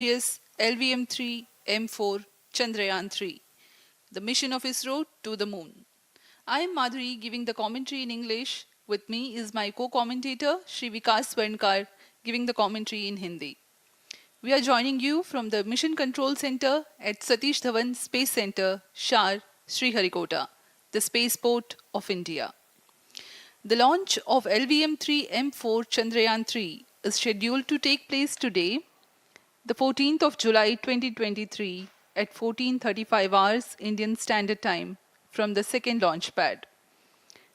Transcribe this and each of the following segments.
Yes, LVM3-M4 Chandrayaan 3, the mission of ISRO to the moon. I am Madhuri giving the commentary in English. With me is my co-commentator Shri Vikas Swarnkar giving the commentary in Hindi. We are joining you from the Mission Control Center at Satish Dhawan Space Centre, SHAR, Sriharikota, the spaceport of India. The launch of LVM3-M4 Chandrayaan 3 is scheduled to take place today, the 14th of July 2023 at 14:35 hours Indian Standard Time from the second launch pad.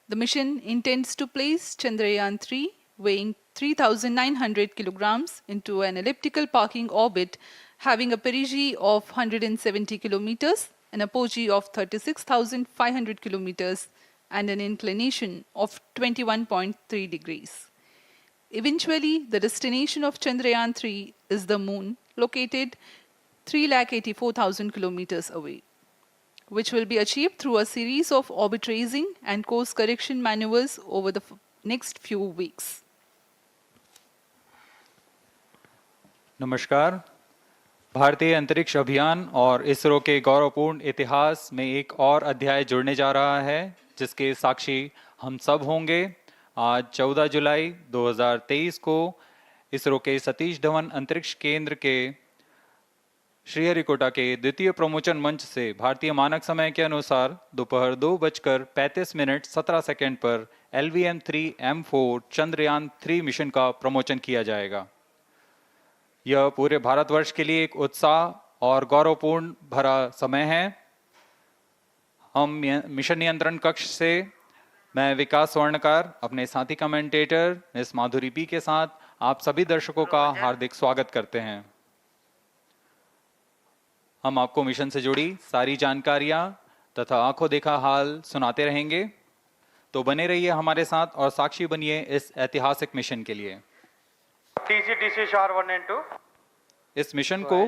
The mission intends to place Chandrayaan 3 weighing 3,900 kilograms into an elliptical parking orbit having a perigee of 170 kilometers, an apogee of 36,500 kilometers and an inclination of 21.3 degrees. Eventually, the destination of Chandrayaan 3 is the moon, located 384,000 kilometers away, which will be achieved through a series of orbit raising and course correction maneuvers over the next few weeks. नमस्कार। भारतीय अंतरिक्ष अभियान और इसरो के गौरवपूर्ण इतिहास में एक और अध्याय जुड़ने जा रहा है, जिसके साक्षी हम सब होंगे। आज 14 जुलाई 2023 को इसरो के सतीश धवन अंतरिक्ष केंद्र के श्रीहरिकोटा के द्वितीय प्रमोचन मंच से भारतीय मानक समय के अनुसार दोपहर 2:35:17 पर LVM3-M4 चंद्रयान 3 मिशन का प्रमोचन किया जाएगा। यह पूरे भारतवर्ष के लिए एक उत्साह और गौरवपूर्ण भरा समय है। हम मिशन नियंत्रण कक्ष से मैं विकास स्वर्णकार अपने साथी कमेंटेटर मिस माधुरी पी के साथ आप सभी दर्शकों का हार्दिक स्वागत करते हैं। हम आपको मिशन से जुड़ी सारी जानकारियां तथा आंखों देखा हाल सुनाते रहेंगे, तो बने रहिए हमारे साथ और साक्षी बनिए इस ऐतिहासिक मिशन के लिए। TC SHAR 1 and 2। इस मिशन को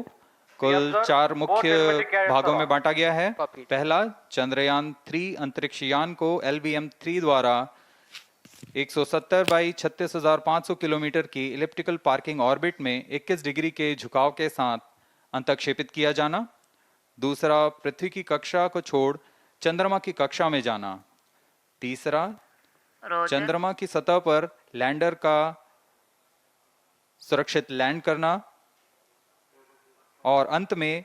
कुल 4 मुख्य भागों में बांटा गया है। पहला, चंद्रयान 3 अंतरिक्ष यान को LVM3 द्वारा 170 बाई 36,500 किलोमीटर की इलिप्टिकल पार्किंग ऑर्बिट में 21 डिग्री के झुकाव के साथ अंतक्षेपित किया जाना। दूसरा, पृथ्वी की कक्षा को छोड़ चंद्रमा की कक्षा में जाना। तीसरा, चंद्रमा की सतह पर लैंडर का सुरक्षित लैंड करना। और अंत में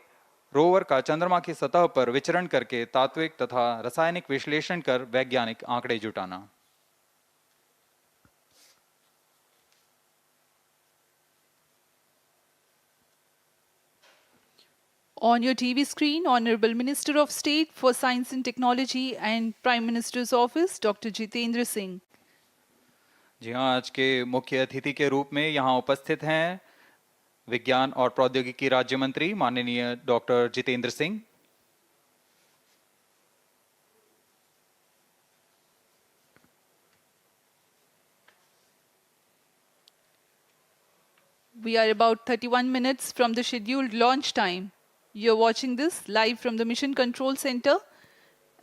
रोवर का चंद्रमा की सतह पर विचरण करके तात्विक तथा रासायनिक विश्लेषण कर वैज्ञानिक आंकड़े जुटाना। On your TV screen, Honorable Minister of State for Science and Technology and Prime Minister's Office, Dr. Jitendra Singh. जी हाँ, आज के मुख्य अतिथि के रूप में यहाँ उपस्थित हैं विज्ञान और प्रौद्योगिकी राज्य मंत्री माननीय doctor Jitendra Singh. We are about 31 minutes from the scheduled launch time. You're watching this live from the Mission Control Center.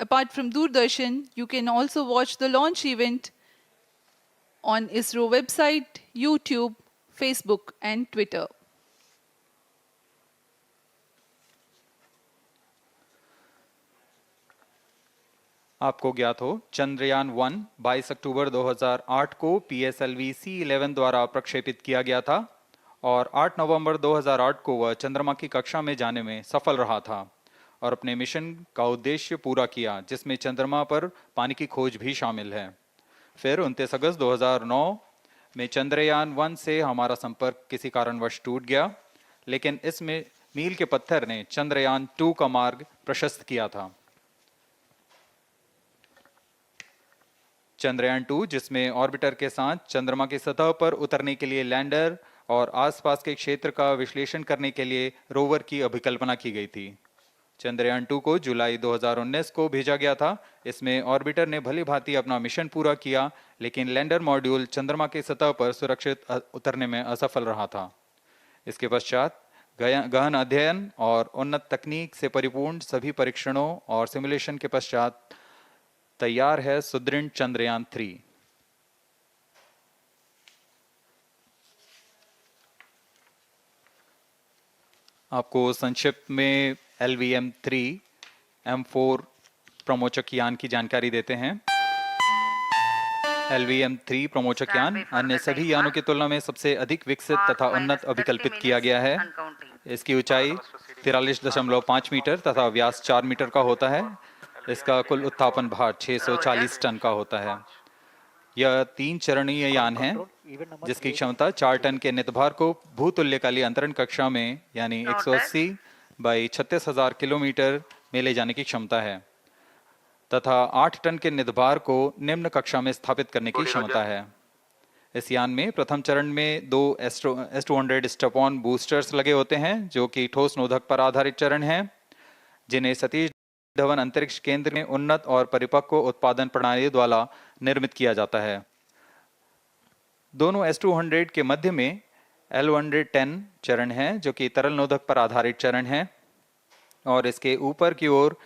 Apart from Doordarshan, you can also watch the launch event on ISRO website, YouTube, Facebook and Twitter. आपको ज्ञात हो, चंद्रयान 1 22 अक्टूबर 2008 को PSLV C11 द्वारा प्रक्षेपित किया गया था और 8 नवंबर 2008 को वह चंद्रमा की कक्षा में जाने में सफल रहा था और अपने मिशन का उद्देश्य पूरा किया, जिसमें चंद्रमा पर पानी की खोज भी शामिल है। फिर 29 अगस्त 2009 में चंद्रयान 1 से हमारा संपर्क किसी कारणवश टूट गया, लेकिन इसमें मील के पत्थर ने चंद्रयान 2 का मार्ग प्रशस्त किया था। चंद्रयान 2, जिसमें ऑर्बिटर के साथ चंद्रमा की सतह पर उतरने के लिए लैंडर और आसपास के क्षेत्र का विश्लेषण करने के लिए रोवर की अभिकल्पना की गई थी। चंद्रयान 2 को जुलाई 2019 को भेजा गया था। इसमें ऑर्बिटर ने भली भांति अपना मिशन पूरा किया, लेकिन लैंडर मॉड्यूल चंद्रमा की सतह पर सुरक्षित उतरने में असफल रहा था। इसके पश्चात गहन अध्ययन और उन्नत तकनीक से परिपूर्ण सभी परीक्षणों और सिमुलेशन के पश्चात तैयार है सुदृढ़ चंद्रयान 3। आपको संक्षिप्त में LVM3-M4 प्रमोचक यान की जानकारी देते हैं। LVM3 प्रमोचक यान अन्य सभी यानों की तुलना में सबसे अधिक विकसित तथा उन्नत अभिकल्पित किया गया है। इसकी ऊंचाई 43.5 मीटर तथा व्यास 4 मीटर का होता है। इसका कुल उत्थापन भार 640 टन का होता है। यह 3 चरणीय यान है जिसकी क्षमता 4 टन के नितभार को भूतुल्यकालीय अंतरण कक्षा में यानी 180 बाई 36,000 किलोमीटर में ले जाने की क्षमता है तथा 8 टन के नितभार को निम्न कक्षा में स्थापित करने की क्षमता है। इस यान में प्रथम चरण में 2 S200 स्टेप-ऑन बूस्टर्स लगे होते हैं जो कि ठोस नोदक पर आधारित चरण हैं, जिन्हें सतीश धवन अंतरिक्ष केंद्र में उन्नत और परिपक्व उत्पादन प्रणाली द्वारा निर्मित किया जाता है। दोनों S200 के मध्य में L110 चरण है जो कि तरल नोदक पर आधारित चरण है और इसके ऊपर की ओर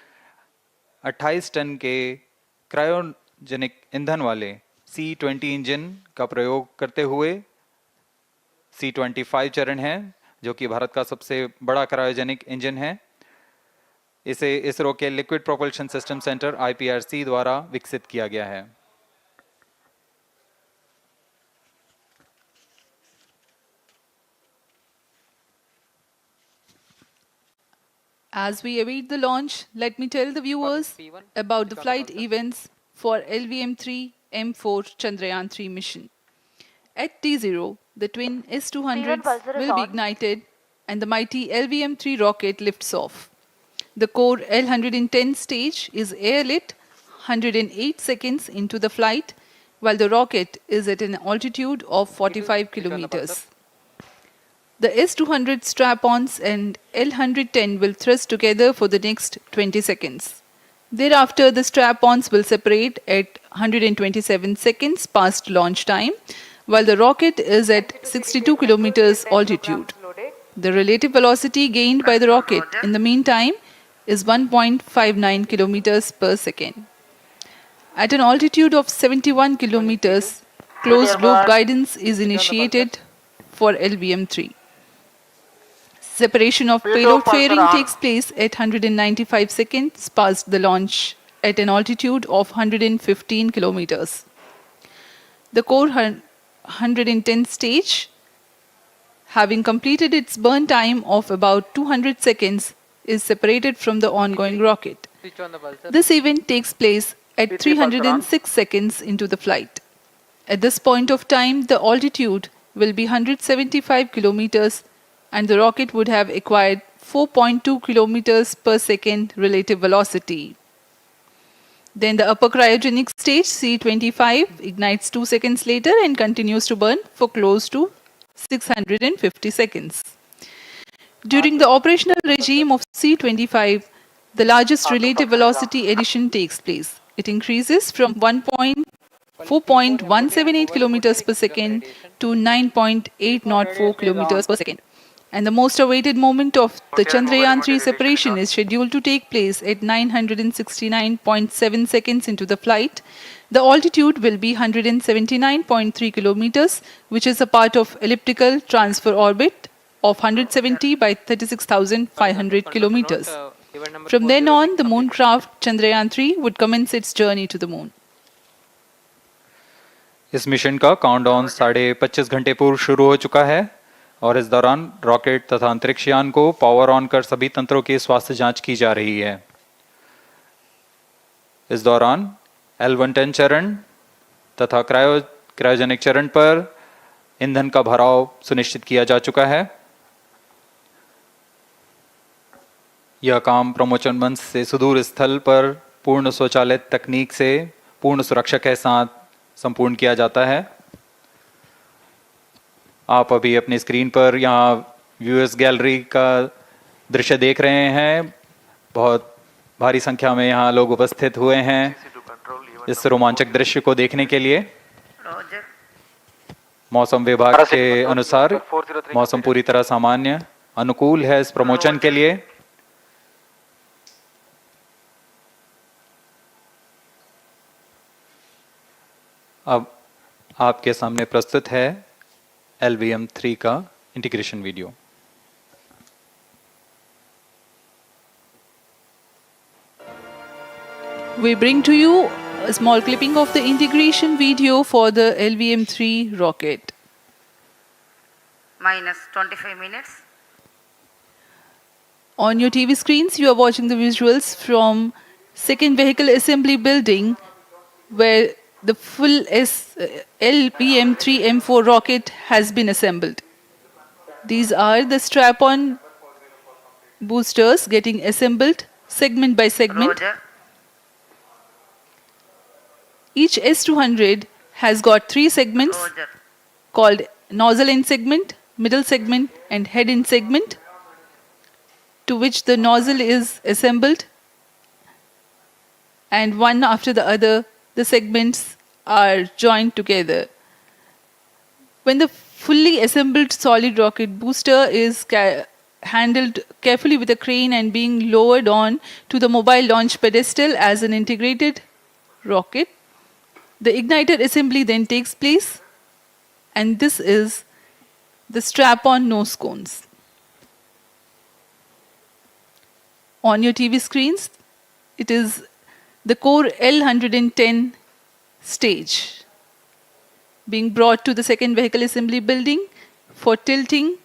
28 टन के क्रायोजेनिक ईंधन वाले C20 इंजन का प्रयोग करते हुए C25 चरण है जो कि भारत का सबसे बड़ा क्रायोजेनिक इंजन है। इसे इसरो के liquid propulsion system centre IPRC द्वारा विकसित किया गया है। As we await the launch, let me tell the viewers about the flight events for LVM3-M4 Chandrayaan 3 mission. At T0, the twin S200s will be ignited and the mighty LVM3 rocket lifts off. The core L110 stage is airlit 108 seconds into the flight, while the rocket is at an altitude of 45 kilometers. The S200 strap-ons and L110 will thrust together for the next 20 seconds. Thereafter, the strap-ons will separate at 127 seconds past launch time, while the rocket is at 62 kilometers altitude. The relative velocity gained by the rocket in the meantime is 1.59 kilometers per second. At an altitude of 71 kilometers, closed-loop guidance is initiated for LVM3. Separation of payload fairing takes place at 195 seconds past the launch at an altitude of 115 kilometers. The core 110 stage, having completed its burn time of about 200 seconds, is separated from the ongoing rocket. This event takes place at 306 seconds into the flight. At this point of time, the altitude will be 175 kilometers and the rocket would have acquired 4.2 kilometers per second relative velocity. Then the upper cryogenic stage, C25, ignites 2 seconds later and continues to burn for close to 650 seconds. During the operational regime of C25, the largest relative velocity addition takes place. It increases from 4.178 kilometers per second to 9.804 kilometers per second. And the most awaited moment of the Chandrayaan 3 separation is scheduled to take place at 969.7 seconds into the flight. The altitude will be 179.3 kilometers, which is a part of elliptical transfer orbit of 170 by 36,500 kilometers. From then on, the moon craft Chandrayaan 3 would commence its journey to the moon. इस mission का countdown 25.5 घंटे पूर्व शुरू हो चुका है और इस दौरान रॉकेट तथा अंतरिक्ष यान को पावर ऑन कर सभी तंत्रों की स्वास्थ्य जांच की जा रही है। इस दौरान L110 चरण तथा क्रायोजेनिक चरण पर ईंधन का भराव सुनिश्चित किया जा चुका है। यह काम प्रमोचन मंच से सुदूर स्थल पर पूर्ण स्वचालित तकनीक से पूर्ण सुरक्षा के साथ संपूर्ण किया जाता है। आप अभी अपनी स्क्रीन पर यहाँ व्यूअर्स गैलरी का दृश्य देख रहे हैं। बहुत भारी संख्या में यहाँ लोग उपस्थित हुए हैं इस रोमांचक दृश्य को देखने के लिए। मौसम विभाग के अनुसार मौसम पूरी तरह सामान्य अनुकूल है इस प्रमोशन के लिए। अब आपके सामने प्रस्तुत है LVM3 का integration video. We bring to you a small clipping of the integration video for the LVM3 rocket. Minus 25 minutes. On your TV screens, you are watching the visuals from second vehicle assembly building where the full LVM3-M4 rocket has been assembled. These are the strap-on boosters getting assembled segment by segment. Roger. Each S200 has got 3 segments Roger. called nozzle end segment, middle segment and head end segment, to which the nozzle is assembled, and one after the other the segments are joined together. When the fully assembled solid rocket booster is handled carefully with a crane and being lowered on to the mobile launch pedestal as an integrated rocket, the igniter assembly then takes place, and this is the strap-on nose cones. On your TV screens, it is the core L110 stage being brought to the second vehicle assembly building for tilting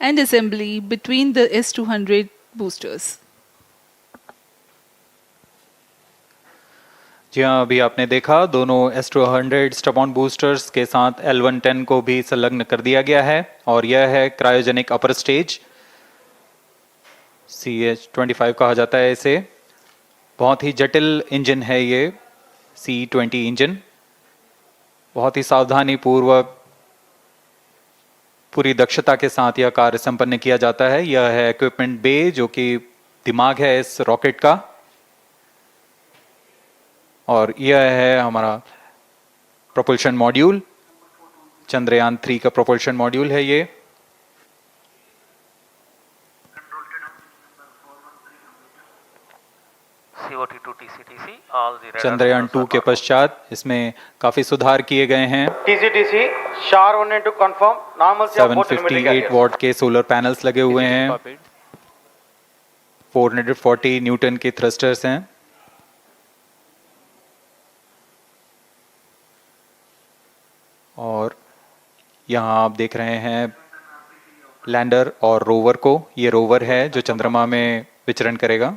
and assembly between the S200 boosters. जी हाँ, अभी आपने देखा दोनों S200 stub-on boosters के साथ L110 को भी संलग्न कर दिया गया है और यह है क्रायोजेनिक अपर स्टेज, CH-25 कहा जाता है इसे। बहुत ही जटिल इंजन है ये C-20 इंजन। बहुत ही सावधानी पूर्वक पूरी दक्षता के साथ यह कार्य संपन्न किया जाता है। यह है इक्विपमेंट बे जो कि दिमाग है इस रॉकेट का, और यह है हमारा प्रोपल्शन मॉड्यूल, चंद्रयान 3 का प्रोपल्शन मॉड्यूल है ये। चंद्रयान 2 के पश्चात इसमें काफी सुधार किए गए हैं। TCTC SHAR 1 and 2 confirm normal 758 what के सोलर पैनल्स लगे हुए हैं, 440 न्यूटन के थ्रस्टर्स हैं। और यहाँ आप देख रहे हैं लैंडर और रोवर को। ये रोवर है जो चंद्रमा में विचरण करेगा।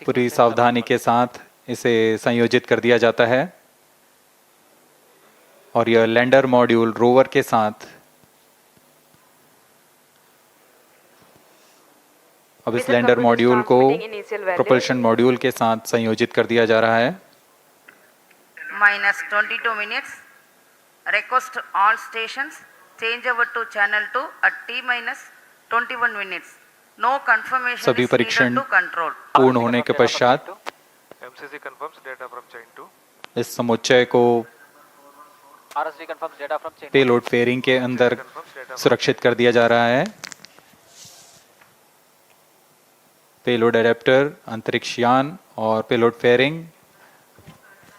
पूरी सावधानी के साथ इसे संयोजित कर दिया जाता है और यह लैंडर मॉड्यूल रोवर के साथ अब इस लैंडर मॉड्यूल को प्रोपल्शन मॉड्यूल के साथ संयोजित कर दिया जा रहा है। Minus 22 minutes. Request all stations change over to channel 2 at T minus 21 minutes. No confirmation सभी is needed परीक्षण to control. पूर्ण होने के पश्चात MCC confirms data from chain 2. इस समुच्चय को पेलोड फेयरिंग के अंदर सुरक्षित कर दिया जा रहा है। पेलोड एडेप्टर, अंतरिक्ष यान और पेलोड फेयरिंग,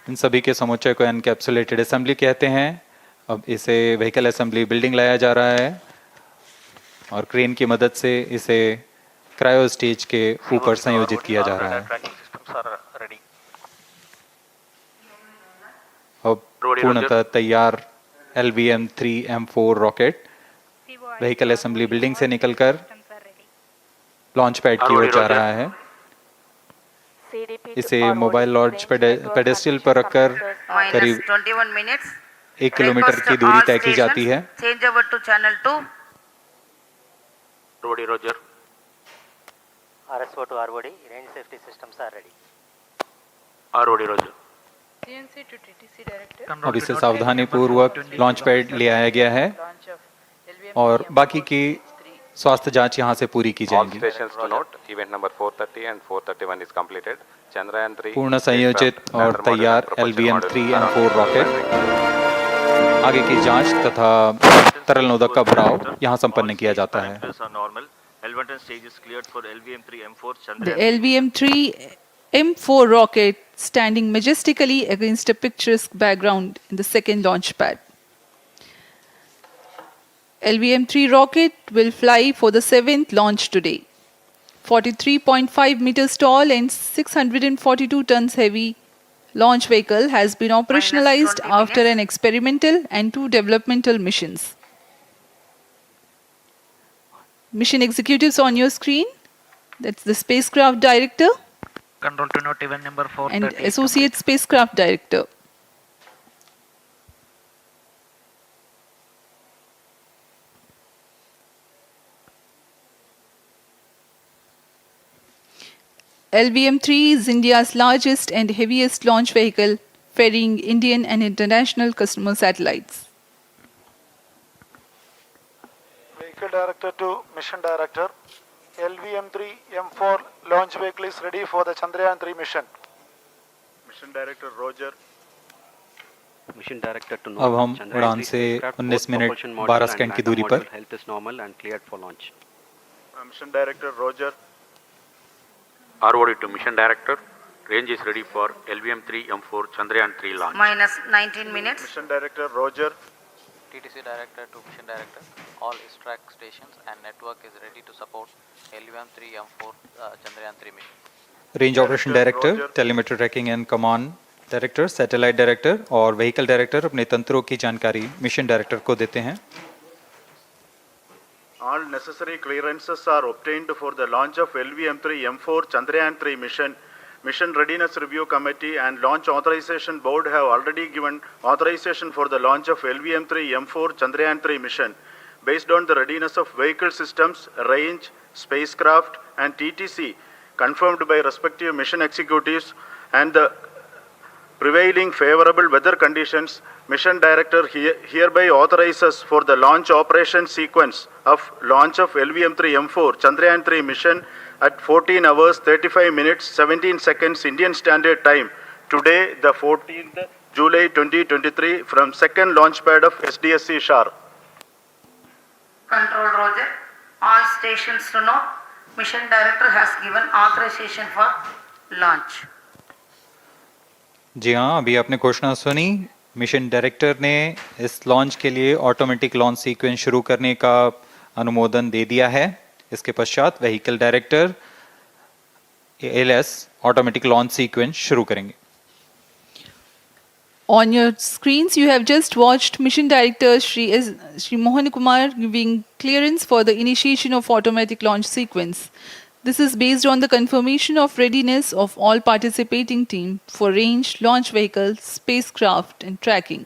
इन सभी के समुच्चय को एनकैप्सुलेटेड असेंबली कहते हैं। अब इसे व्हीकल असेंबली बिल्डिंग लाया जा रहा है और क्रेन की मदद से इसे क्रायो स्टेज के ऊपर संयोजित किया जा रहा है। अब पूर्णतः तैयार LVM3-M4 rocket vehicle assembly building से निकलकर लॉन्च पैड की ओर जा रहा है। इसे मोबाइल लॉन्च पेडेस्टल पर रखकर करीब 21 minutes. 1 किलोमीटर Request की दूरी all तय की जाती है। stations change over to channel 2. Roger. RSO to ROD, range safety systems are ready. ROD Roger. CNC to TTC director. अब इसे सावधानी पूर्वक लॉन्च पैड ले आया गया है Launch of LVM और बाकी की स्वास्थ्य जांच यहां से पूरी की All जाएगी। stations to note, event number 430 and 431 is completed. Chandrayaan 3 पूर्ण संयोजित और तैयार LVM3-M4 रॉकेट आगे की जांच तथा तरल नोदक का भराव यहां संपन्न किया जाता है। The LVM3-M4 rocket standing majestically against a picturesque background in the second launch pad. LVM-3 rocket will fly for the 7th launch today. 43.5 meters tall and 642 tons heavy launch vehicle has been operationalized 20 after minutes. an experimental and 2 developmental missions. Mission executives on your screen. That's the spacecraft director Control to note event number 430 and is associate complete. spacecraft director. LVM-3 is India's largest and heaviest launch vehicle, ferrying Indian and international customer satellites. Vehicle Director to Mission Director. LVM3-M4 launch vehicle is ready for the Chandrayaan 3 mission. Mission Director Roger. Mission director टू अब हम उड़ान से 19 minute 12 second की दूरी पर health is normal and cleared for launch Mission Director Roger. ROD to Mission Director. Range is ready for LVM3-M4 Chandrayaan 3 launch. minus 19 minutes. Mission Director Roger. TTC Director to Mission Director. All track stations and network is ready to support LVM3-M4 Chandrayaan 3 mission. Range operation director, telemetry tracking and command director, satellite director और vehicle director अपने तंत्रों की जानकारी mission director को देते हैं. All necessary clearances are obtained for the launch of LVM3-M4 Chandrayaan 3 mission. Mission Readiness Review Committee and Launch Authorization Board have already given authorization for the launch of LVM3-M4 Chandrayaan 3 mission. Based on the readiness of vehicle systems, range, spacecraft and TTC confirmed by respective mission executives and the prevailing favorable weather conditions, Mission Director hereby authorizes for the launch operation sequence of launch of LVM3-M4 Chandrayaan 3 mission at 14 hours 35 minutes 17 seconds Indian Standard Time today, the 14th July 2023 from second launch pad of SDSC SHAR. Control Roger. All stations to know. Mission Director has given authorization for launch. जी हाँ, अभी आपने घोषणा सुनी. Mission director ने इस launch के लिए automatic launch sequence शुरू करने का अनुमोदन दे दिया है. इसके पश्चात vehicle director LS automatic launch sequence शुरू करेंगे. On your screens, you have just watched Mission Director Shri Mohan Kumar giving clearance for the initiation of automatic launch sequence. This is based on the confirmation of readiness of all participating team for range, launch vehicles, spacecraft and tracking.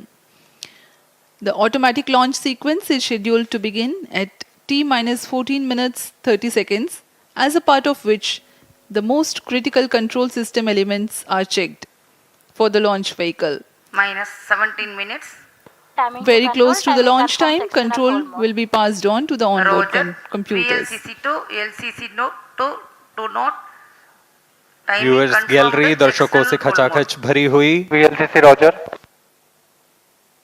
The automatic launch sequence is scheduled to begin at T-14 minutes 30 seconds, as a part of which the most critical control system elements are checked for the launch vehicle. Minus 17 minutes. Very close to the launch time, control will be passed on to the onboard Roger. computers. VLCC to LCC note to note. Timing viewers confirmed gallery दर्शकों से external full खचाखच भरी हुई. VLCC Roger.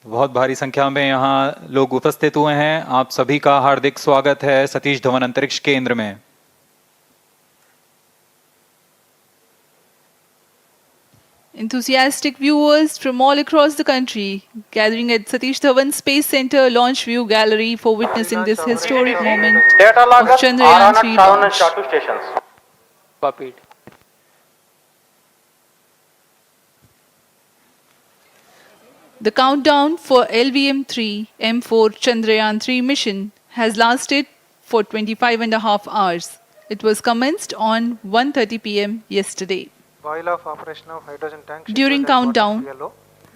बहुत भारी संख्या में यहाँ लोग उपस्थित हुए हैं. आप सभी का हार्दिक स्वागत है सतीश धवन अंतरिक्ष केंद्र में. Enthusiastic viewers from all across the country gathering at Satish Dhawan Space Centre Launch View Gallery for witnessing this historic moment Data of logger Chandrayaan 3 7 and launch. SHAR 2 stations. Copied. The countdown for LVM3-M4 Chandrayaan 3 mission has lasted for 25.5 hours. It was commenced on 1:30 p.m. yesterday. While of operation of hydrogen tank. During countdown,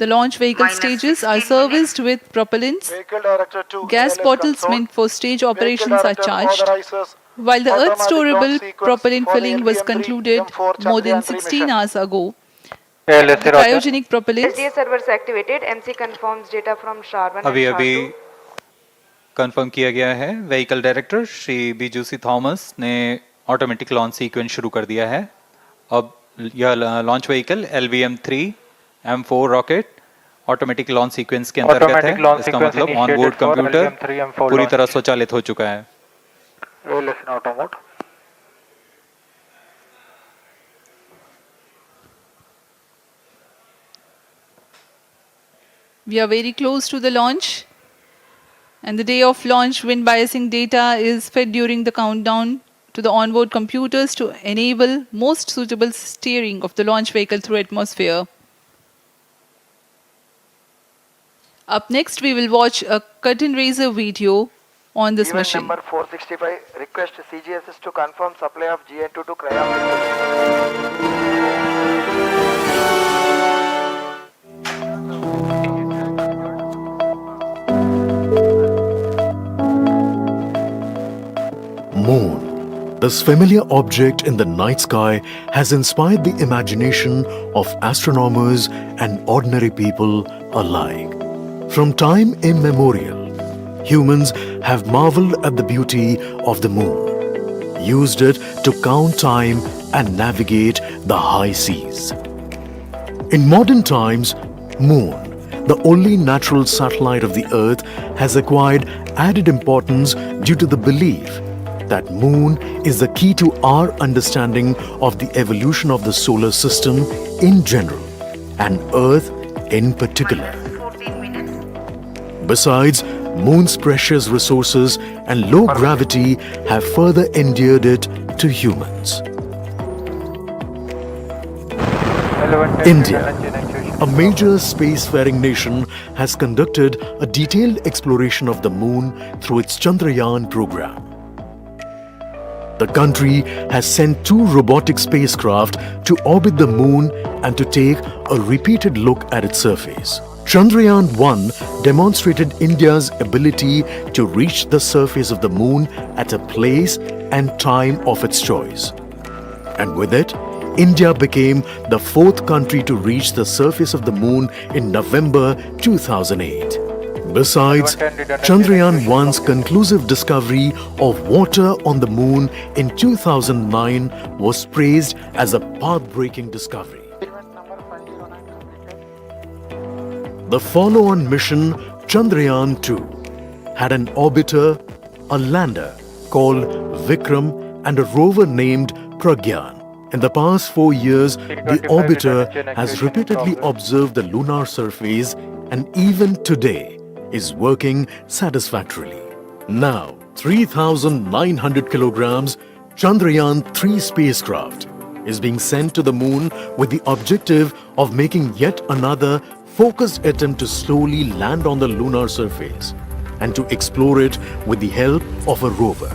the launch vehicle Minus stages are 16 serviced with propellants. Vehicle Director to Gas ALS bottles console. meant for stage Vehicle operations are Director charged, authorizes while the automatic Earth-storable launch sequence propellant for the filling was LVM3 concluded M4 more than Chandrayaan 3 16 mission. hours ago. ALS The cryogenic propellants SDSC servers activated. MC confirms data from SHAR 1 अभी and SHAR अभी 2. Confirm किया गया है. Vehicle director Shri बीजूसी Thomas ने automatic launch sequence शुरू कर दिया है. अब यह launch vehicle LVM3-M4 rocket automatic launch sequence के अंतर्गत है. इसका मतलब ऑन बोर्ड कंप्यूटर पूरी तरह स्वचालित हो चुका है. ALS in auto mode. We are very close to the launch. And the day of launch, wind biasing data is fed during the countdown to the onboard computers to enable most suitable steering of the launch vehicle through atmosphere. Up next, we will watch a curtain raiser video on this Event mission. number 465, request CGSS to confirm supply of GN2 to Cryo. Moon. This familiar object in the night sky has inspired the imagination of astronomers and ordinary people alike. From time immemorial, humans have marveled at the beauty of the moon, used it to count time and navigate the high seas. In modern times, Moon, the only natural satellite of the Earth, has acquired added importance due to the belief that Moon is the key to our understanding of the evolution of the solar system in general and Earth in particular. Besides, Moon's precious resources and low gravity have further endeared it to humans. India, a major spacefaring nation, has conducted a detailed exploration of the Moon through its Chandrayaan program. The country has sent 2 robotic spacecraft to orbit the Moon and to take a repeated look at its surface. Chandrayaan-1 demonstrated India's ability to reach the surface of the Moon at a place and time of its choice. And with it, India became the 4th country to reach the surface of the Moon in November 2008. Besides, Chandrayaan-1's conclusive discovery of water on the Moon in 2009 was praised as a path-breaking discovery. The follow-on mission, Chandrayaan-2, had an orbiter, a lander called Vikram, and a rover named Pragyan. In the past 4 years, the orbiter has repeatedly observed the lunar surface and even today is working satisfactorily. Now, 3,900 kilograms Chandrayaan-3 spacecraft is being sent to the Moon with the objective of making yet another focused attempt to slowly land on the lunar surface and to explore it with the help of a rover.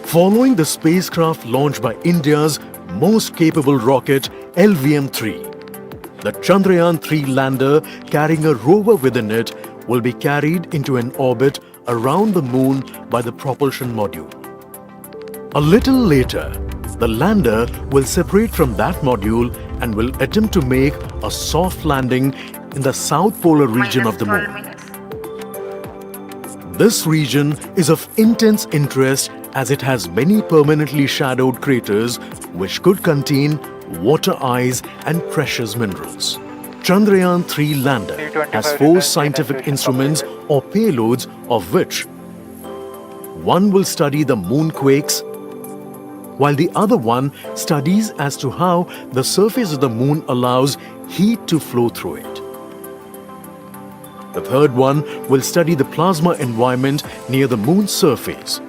Following the spacecraft launch by India's most capable rocket LVM3, the Chandrayaan-3 lander carrying a rover within it will be carried into an orbit around the Moon by the propulsion module. A little later, the lander will separate from that module and will attempt to make a soft landing in the south polar region of the Moon. This region is of intense interest as it has many permanently shadowed craters which could contain water ice and precious minerals. Chandrayaan-3 lander has 4 scientific instruments or payloads, of which one will study the moonquakes, while the other one studies as to how the surface of the Moon allows heat to flow through it. The third one will study the plasma environment near the Moon's surface.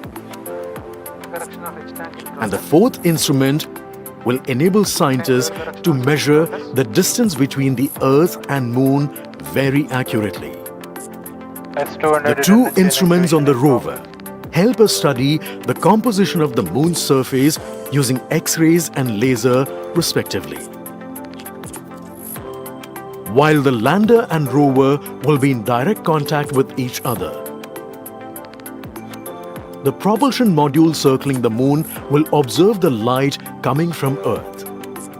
And the 4th instrument will enable scientists to measure the distance between the Earth and Moon very accurately. The 2 instruments on the rover help us study the composition of the Moon's surface using X-rays and laser respectively. While the lander and rover will be in direct contact with each other. The propulsion module circling the Moon will observe the light coming from Earth,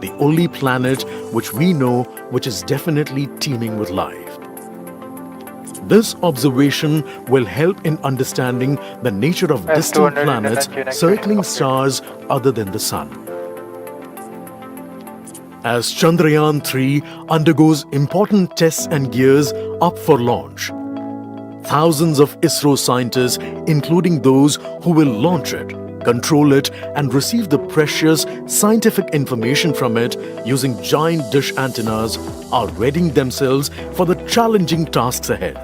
the only planet which we know which is definitely teeming with life. This observation will help in understanding the nature of distant planets circling stars other than the Sun. As Chandrayaan-3 undergoes important tests and gears up for launch, thousands of ISRO scientists, including those who will launch it, control it, and receive the precious scientific information from it using giant dish antennas, are readying themselves for the challenging tasks ahead.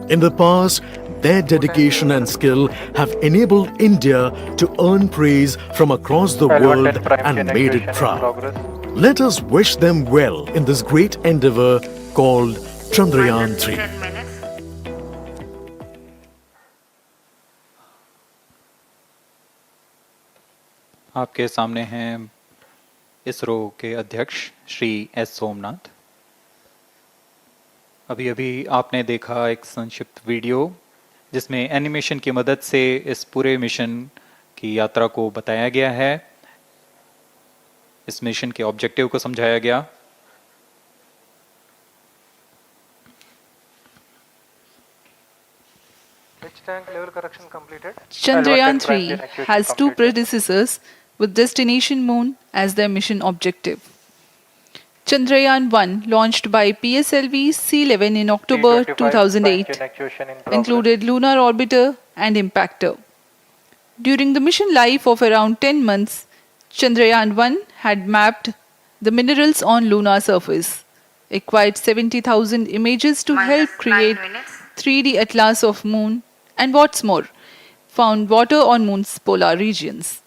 In the past, Their dedication and skill have enabled India to earn praise from across the world and made it proud. Let us wish them well in this great endeavor called Chandrayaan 3. 10 minutes. आपके सामने हैं इसरो के अध्यक्ष Shri S Somnath. अभी अभी आपने देखा एक संक्षिप्त वीडियो जिसमें एनिमेशन की मदद से इस पूरे मिशन की यात्रा को बताया गया है, इस मिशन के ऑब्जेक्टिव को समझाया गया। Tank level correction completed. Chandrayaan 3 has two predecessors with destination moon as their mission objective. Chandrayaan 1, launched by PSLV C11 in October 2008, included lunar orbiter and impactor. During the mission life of around 10 months, Chandrayaan 1 had mapped the minerals on lunar surface, acquired 70,000 images to help create 3D atlas of moon, and what's more, found water on moon's polar regions.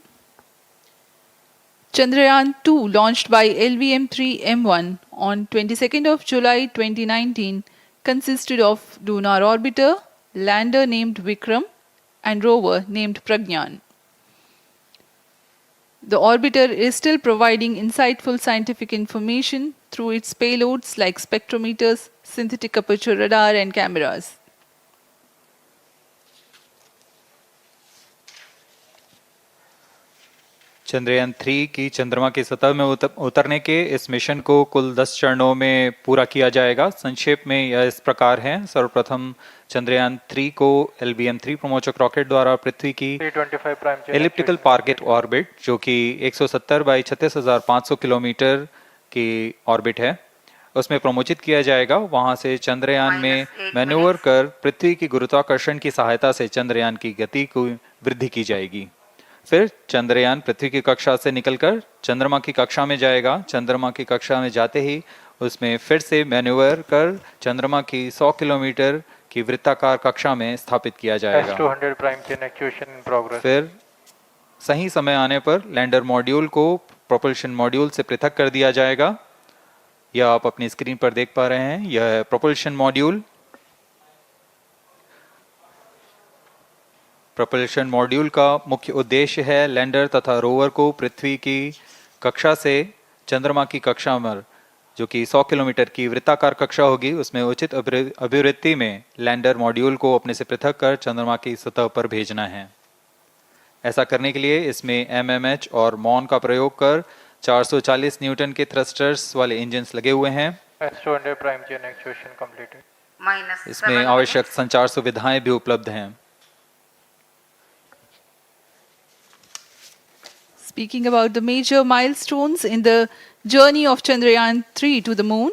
Chandrayaan 2, launched by LVM3-M4 on 22nd of July 2019, consisted of lunar orbiter, lander named Vikram, and rover named Pragyan. The orbiter is still providing insightful scientific information through its payloads like spectrometers, synthetic aperture radar, and cameras. Chandrayaan 3 की चंद्रमा की सतह में उतरने के इस mission को कुल 10 चरणों में पूरा किया जाएगा। संक्षेप में यह इस प्रकार है। सर्वप्रथम चंद्रयान 3 को LVM3 प्रमोचक रॉकेट द्वारा पृथ्वी की एलिप्टिकल टारगेट ऑर्बिट, जो कि 170 बाई 36,500 किलोमीटर की ऑर्बिट है, उसमें प्रमोचित किया जाएगा। वहां से चंद्रयान में मैन्यूवर कर पृथ्वी की गुरुत्वाकर्षण की सहायता से चंद्रयान की गति को वृद्धि की जाएगी। फिर चंद्रयान पृथ्वी की कक्षा से निकलकर चंद्रमा की कक्षा में जाएगा। चंद्रमा की कक्षा में जाते ही उसमें फिर से मैन्यूवर कर चंद्रमा की 100 किलोमीटर की वृत्ताकार कक्षा में स्थापित किया जाएगा। फिर सही समय आने पर लैंडर मॉड्यूल को प्रोपल्शन मॉड्यूल से पृथक कर दिया जाएगा। यह आप अपनी स्क्रीन पर देख पा रहे हैं, यह प्रोपल्शन मॉड्यूल। प्रोपल्शन मॉड्यूल का मुख्य उद्देश्य है लैंडर तथा रोवर को पृथ्वी की कक्षा से चंद्रमा की कक्षा में, जो कि 100 किलोमीटर की वृत्ताकार कक्षा होगी, उसमें उचित अभिवृत्ति में लैंडर मॉड्यूल को अपने से पृथक कर चंद्रमा की सतह पर भेजना है। ऐसा करने के लिए इसमें MMH और मॉन का प्रयोग कर 440 न्यूटन के थ्रस्टर्स वाले इंजन्स लगे हुए हैं। इसमें आवश्यक संचार सुविधाएं भी उपलब्ध हैं। Speaking about the major milestones in the journey of Chandrayaan 3 to the moon,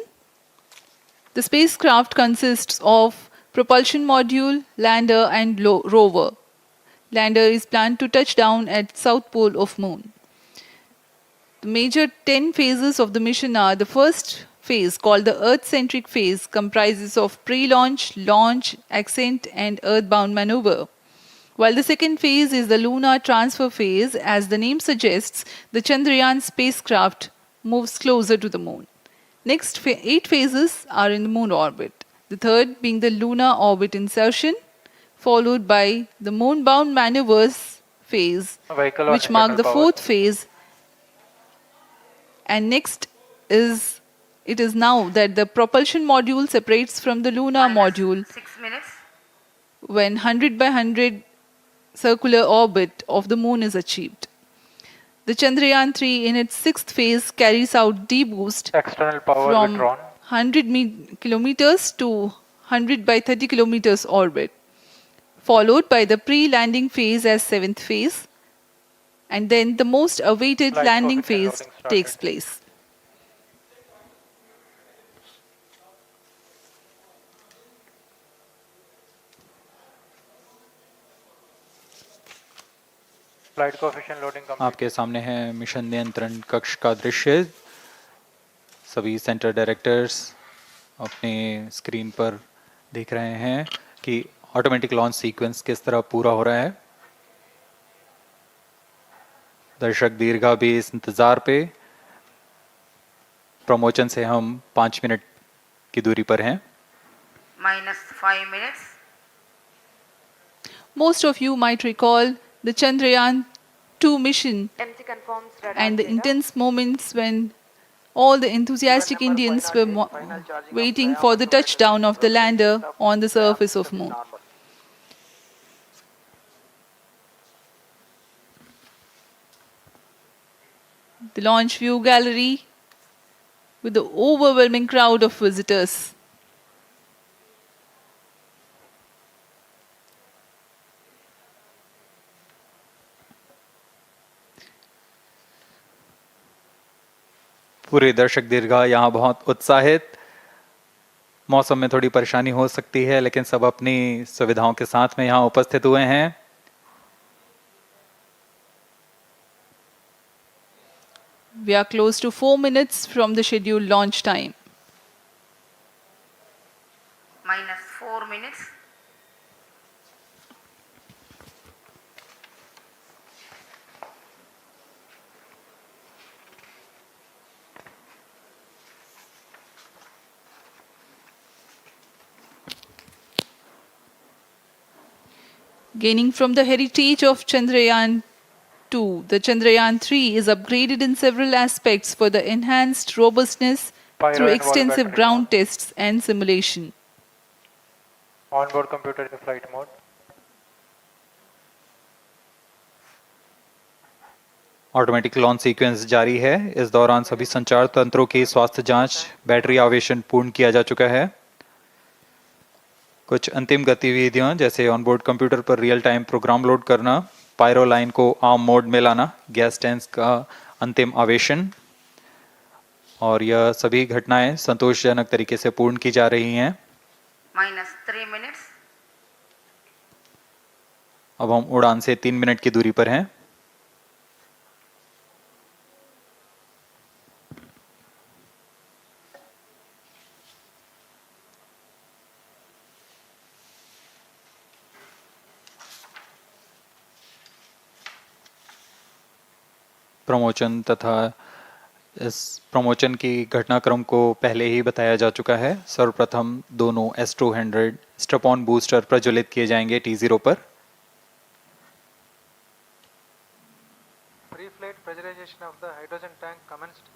the spacecraft consists of propulsion module, lander, and rover. Lander is planned to touch down at south pole of moon. The major 10 phases of the mission are: the first phase, called the Earth-centric phase, comprises of pre-launch, launch, ascent, and earthbound maneuver. While the second phase is the lunar transfer phase, as the name suggests, the Chandrayaan spacecraft moves closer to the moon. Next 8 phases are in the moon orbit, the third being the lunar orbit insertion, followed by the moon-bound maneuvers phase, which mark the fourth phase. And next it is now that the propulsion module separates from the lunar module 6 minutes. when 100 by 100 circular orbit of the moon is achieved. The Chandrayaan 3 in its 6th phase carries out D-boost from 100 kilometers to 100 by 30 kilometers orbit, followed by the pre-landing phase as 7th phase, and then the most awaited landing phase takes place. आपके सामने है mission नियंत्रण कक्ष का दृश्य। सभी centre directors अपने screen पर देख रहे हैं कि ऑटोमेटिक लॉन्च सीक्वेंस किस तरह पूरा हो रहा है। दर्शक दीर्घा भी इस इंतजार पे। प्रमोशन से हम 5 मिनट की दूरी पर हैं। -5 minutes. Most of you might recall the Chandrayaan 2 mission MC confirms radar and the data. intense moments when all the enthusiastic Number Indians 508, final charging of waiting Cryo for the missile touchdown of the lander on the Cryo surface of system is Moon. normal. The launch view gallery with the overwhelming crowd of visitors. पूरे दर्शक दीर्घा यहाँ बहुत उत्साहित। मौसम में थोड़ी परेशानी हो सकती है, लेकिन सब अपनी सुविधाओं के साथ में यहाँ उपस्थित हुए हैं। We are close to 4 minutes from the scheduled launch time. -4 minutes. Gaining from the heritage of Chandrayaan 2, the Chandrayaan 3 is upgraded in several aspects for the enhanced robustness through extensive ground tests and simulation. Onboard computer in flight mode. Automatic launch sequence जारी है। इस दौरान सभी संचार तंत्रों की स्वास्थ्य जांच, बैटरी आवेशन पूर्ण किया जा चुका है। कुछ अंतिम गतिविधियां जैसे ऑनबोर्ड कंप्यूटर पर रियल टाइम प्रोग्राम लोड करना, पायरो लाइन को आर्म मोड में लाना, गैस टैंक का अंतिम आवेशन, और यह सभी घटनाएं संतोषजनक तरीके से पूर्ण की जा रही हैं। -3 minutes. अब हम उड़ान से 3 मिनट की दूरी पर हैं। प्रमोशन तथा इस प्रमोशन की घटनाक्रम को पहले ही बताया जा चुका है। सर्वप्रथम दोनों S200 स्ट्रप-ऑन बूस्टर प्रज्वलित किए जाएंगे T0 पर। Pre-flight pressurization of the hydrogen tank commenced.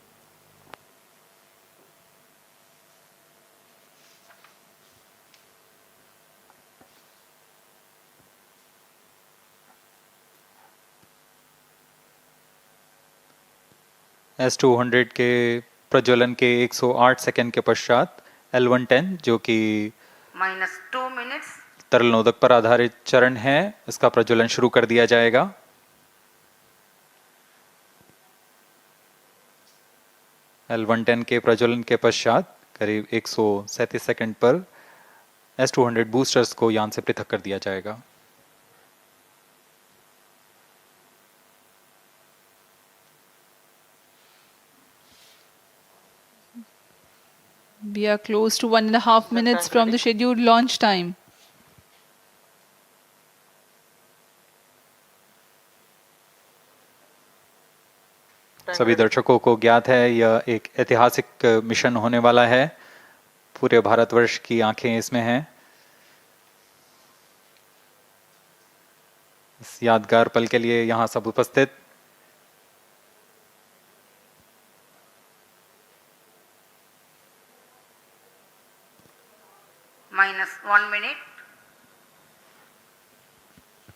S200 के प्रज्वलन के 108 सेकंड के पश्चात L110 जो कि -2 minutes. तरल नोदक पर आधारित चरण है, इसका प्रज्वलन शुरू कर दिया जाएगा। L110 के प्रज्वलन के पश्चात करीब 137 सेकंड पर S200 बूस्टर्स को यान से पृथक कर दिया जाएगा। We are close to 1.5 minutes from the scheduled launch time. सभी दर्शकों को ज्ञात है यह एक ऐतिहासिक मिशन होने वाला है। पूरे भारतवर्ष की आंखें इसमें हैं। इस यादगार पल के लिए यहाँ सब उपस्थित। -1 minute.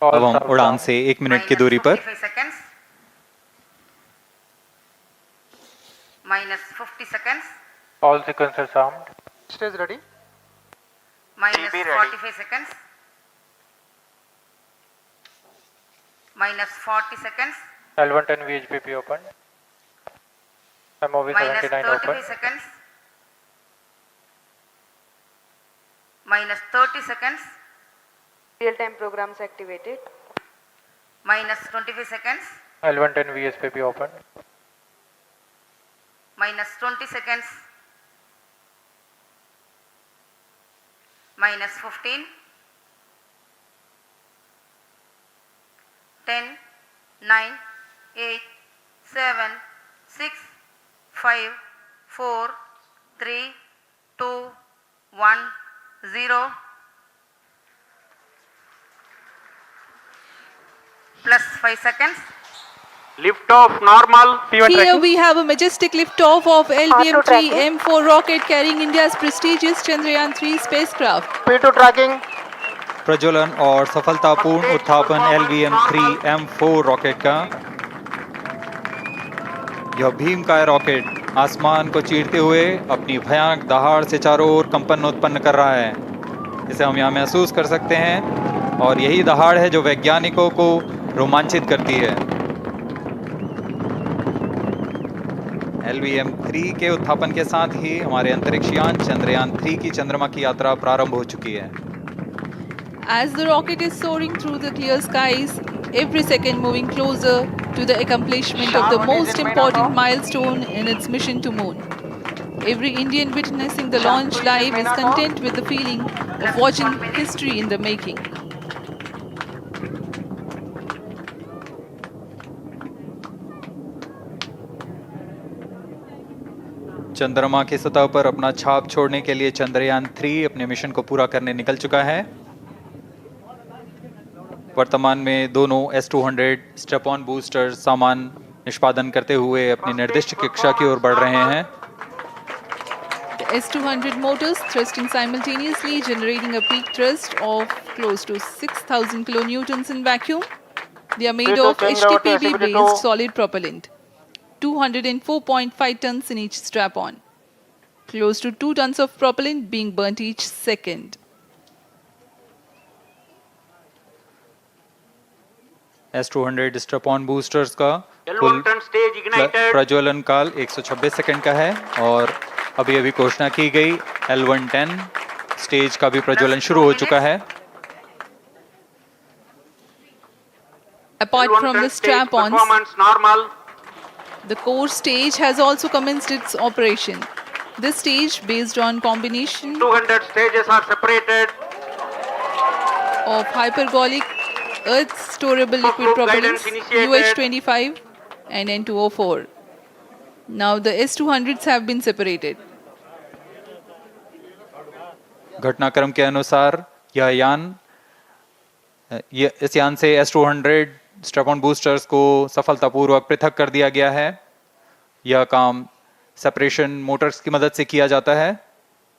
अब हम उड़ान से 1 मिनट की दूरी पर। -55 seconds. -50 seconds. All sequencers armed. Stage ready. -45 seconds. -40 seconds. L110 VHPP open. MOV 79 -35 open. seconds. -30 seconds. Real-time programs activated. -25 seconds. L110 VSPP open. -20 seconds. -15. 10, 9, 8, 7, 6, 5, 4, 3, 2, 1, 0. Plus 5 seconds. Lift off normal. Here we have a majestic liftoff of LVM3-M4 rocket carrying India's prestigious Chandrayaan-3 spacecraft. P2 tracking. प्रज्वलन और सफलतापूर्ण उत्थापन LVM3-M4 rocket का। यह भीमकाय rocket आसमान को चीरते हुए अपनी भयानक दहाड़ से चारों ओर कंपन उत्पन्न कर रहा है। इसे हम यहाँ महसूस कर सकते हैं और यही दहाड़ है जो वैज्ञानिकों को रोमांचित करती है। LVM3 के उत्थापन के साथ ही हमारे अंतरिक्ष यान चंद्रयान-3 की चंद्रमा की यात्रा प्रारंभ हो चुकी है। As the rocket is soaring through the clear skies, every second moving closer to the accomplishment of the most important milestone in its mission to moon. Every Indian witnessing the launch live is content with the feeling of watching history in the making. चंद्रमा की सतह पर अपना छाप छोड़ने के लिए चंद्रयान-3 अपने मिशन को पूरा करने निकल चुका है। वर्तमान में दोनों S200 स्टेप ऑन बूस्टर सामान निष्पादन करते हुए अपनी निर्दिष्ट कक्षा की ओर बढ़ रहे हैं। The S200 motors thrusting simultaneously, generating a peak thrust of close to 6,000 kilonewtons in vacuum. They are made of HTPB-based solid propellant. 204.5 tons in each strap-on. Close to 2 tons of propellant being burnt each second. S200 strap-on boosters का कुल प्रज्वलन काल 126 second का है और अभी घोषणा की गई L110 स्टेज का भी प्रज्वलन शुरू हो चुका है। Apart from the strap-ons, the core stage has also commenced its operation. This stage, based on combination 200 stages are separated of hypergolic Earth storable liquid propellants UH-25 and N2O4. Now the S200s have been separated. घटनाक्रम के अनुसार इस यान से S200 strap-on boosters को सफलतापूर्वक पृथक कर दिया गया है। यह काम सेपरेशन मोटर्स की मदद से किया जाता है।